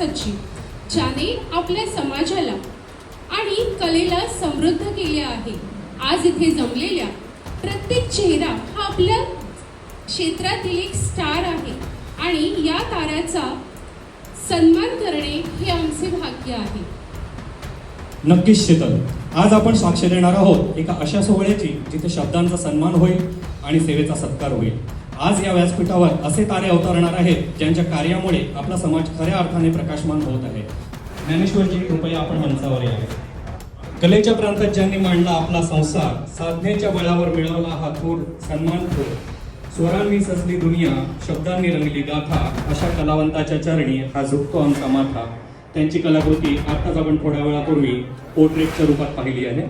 सचिव, ज्याने आपल्या समाजाला आणि कलेला समृद्ध केले आहे. आज इथे जमलेल्या प्रत्येक चेहरा हा आपल्या क्षेत्रातील एक स्टार आहे आणि या ताऱ्याचा सन्मान करणे हे आमचे भाग्य आहे. नक्कीच शीतल, आज आपण साक्ष देणार आहोत एका अशा सोहळ्याची जिथे शब्दांचा सन्मान होईल आणि सेवेचा सत्कार होईल. आज या व्यासपीठावर असे तारे अवतरणार आहेत ज्यांच्या कार्यामुळे आपला समाज खऱ्या अर्थाने प्रकाशमान होत आहे. ज्ञानेश्वरजी, कृपया आपण मंचावर यावे. कलेच्या प्रांतात ज्यांनी मांडला आपला संसार, साधनेच्या बळावर मिळवला हा थोर सन्मान थोर, स्वरांनी सजली दुनिया, शब्दांनी रंगली गाथा, अशा कलावंताच्या चरणी हा झुकतो आमचा माथा. त्यांची कलाकृती आताच आपण थोड्या वेळापूर्वी पोर्ट्रेटच्या रूपात पाहिली आहे.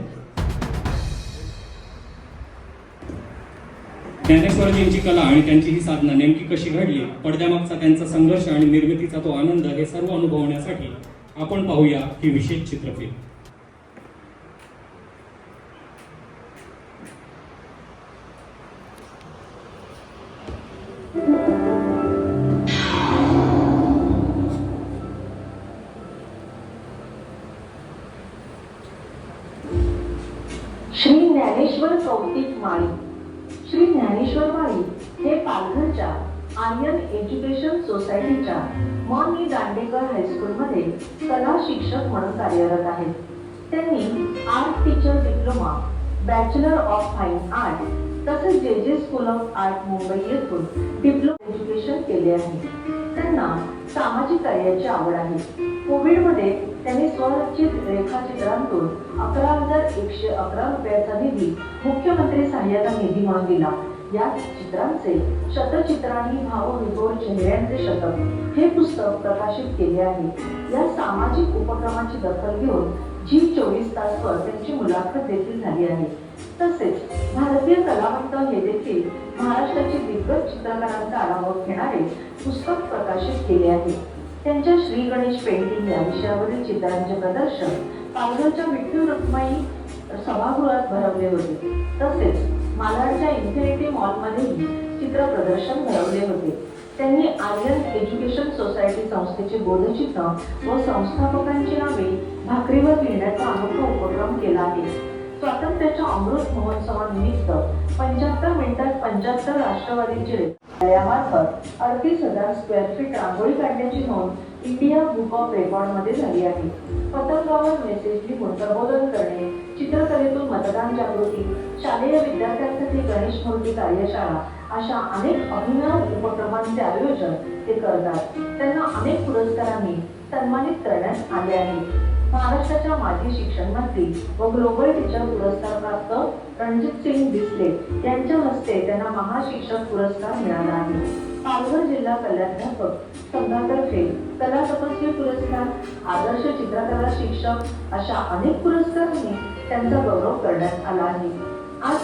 ज्ञानेश्वरजींची कला आणि त्यांची ही साधना नेमकी कशी घडली, पडद्यामागचा त्यांचा संघर्ष आणि निर्मितीचा तो आनंद, हे सर्व अनुभवण्यासाठी आपण पाहूया ही विशेष चित्रफित. श्री ज्ञानेश्वर कौतिक माळी. श्री ज्ञानेश्वर माळी हे पालघरच्या आर्यन एज्युकेशन सोसायटीच्या म.नि. दांडेकर हायस्कूलमध्ये कला शिक्षक म्हणून कार्यरत आहेत. त्यांनी art teacher diploma, bachelor of fine art तसेच जे स्कूल ऑफ आर्ट मुंबई येथून डिप्लोमा एज्युकेशन केले आहे. त्यांना सामाजिक कार्याची आवड आहे. कोविडमध्ये त्यांनी स्वरचित रेखाचित्रांतून 11,111 रुपयाचा निधी मुख्यमंत्री सहाय्यता निधी म्हणून दिला. या चित्रांचे शतचित्रांनी भावविभोर चेहऱ्यांचे शतक हे पुस्तक प्रकाशित केले आहे. या सामाजिक उपक्रमाची दखल घेऊन जी 24 तासवर त्यांची मुलाखत देखील झाली आहे. तसेच भारतीय कलावंत हे देखील महाराष्ट्राचे दिग्गज चित्रकारांचा आढावा घेणारे पुस्तक प्रकाशित केले आहे. त्यांच्या श्री गणेश पेंटिंग या विषयावरील चित्रांचे प्रदर्शन पालघरच्या विठ्ठल रखुमाई सभागृहात भरवले होते. तसेच मालाडच्या इन्फिनिटी मॉलमध्येही चित्र प्रदर्शन भरवले होते. त्यांनी आर्यन एज्युकेशन सोसायटी संस्थेचे बोधचिन्ह व संस्थापकांची नावे भाकरीवर लिहिण्याचा अनोखा उपक्रम केला आहे. स्वातंत्र्याच्या अमृत महोत्सवानिमित्त 75 मिनिटात 75 राष्ट्रवादीचे कार्यामार्फत 38,000 स्क्वेअर फीट रांगोळी काढण्याची नोंद इंडिया बुक ऑफ रेकॉर्ड मध्ये झाली आहे. पतंगावर मेसेज लिहून प्रबोधन करणे, चित्रकलेतून मतदान जागृती, शालेय विद्यार्थ्यांसाठी गणेश मूर्ती कार्यशाळा अशा अनेक अभिनव उपक्रमांचे आयोजन ते करतात. त्यांना अनेक पुरस्कारांनी सन्मानित करण्यात आले आहे. महाराष्ट्राच्या माजी शिक्षण मंत्री व ग्लोबल टीचर पुरस्कार प्राप्त रणजित सिंग डिसले यांच्या हस्ते त्यांना महाशिक्षक पुरस्कार मिळाला आहे. पालघर जिल्हा कलाध्यापक संघातर्फे कला तपस्वी पुरस्कार, आदर्श चित्रकला शिक्षक अशा अनेक पुरस्कारांनी त्यांचा गौरव करण्यात आला आहे. आज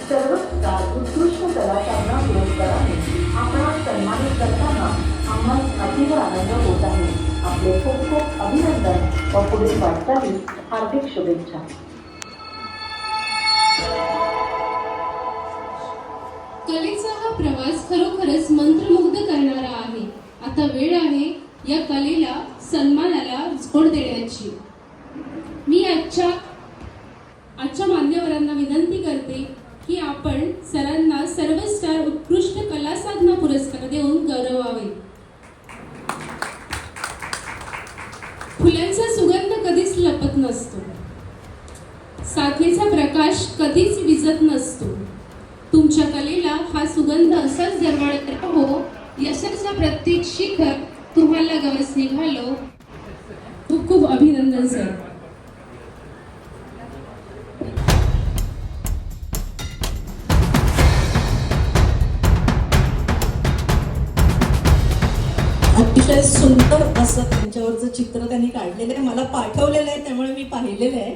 सर्वोत्कृष्ट उत्कृष्ट कला साधना पुरस्काराने आपण सन्मानित करताना आम्हाला अतिव आनंद होत आहे. आपले खूप खूप अभिनंदन व पुढील वाटचालीस हार्दिक शुभेच्छा. कलेचा हा प्रवास खरोखरच मंत्रमुग्ध करणारा आहे. आता वेळ आहे या कलेला सन्मानाला जोड देण्याची. मी आजच्या मान्यवरांना विनंती करते की आपण सरांना सर्व स्टार उत्कृष्ट कला साधना पुरस्कार देऊन गौरवावे. फुलांचा सुगंध कधीच लपत नसतो, साधनेचा प्रकाश कधीच विझत नसतो. तुमच्या कलेला हा सुगंध असाच दरवळत राहो. यशाचा प्रत्येक शिखर तुम्हाला गवसणी घालो. खूप खूप अभिनंदन सर. अतिशय सुंदर असं त्यांच्यावरचं चित्र त्यांनी काढलेलं आहे. मला पाठवलेलं आहे, त्यामुळे मी पाहिलेलं आहे.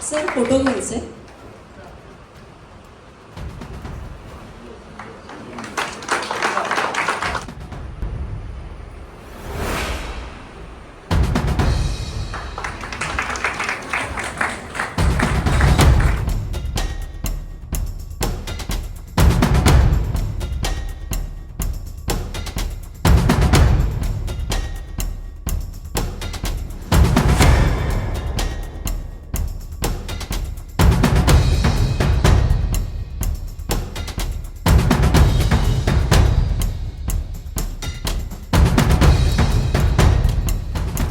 सर फोटो घ्यायचे.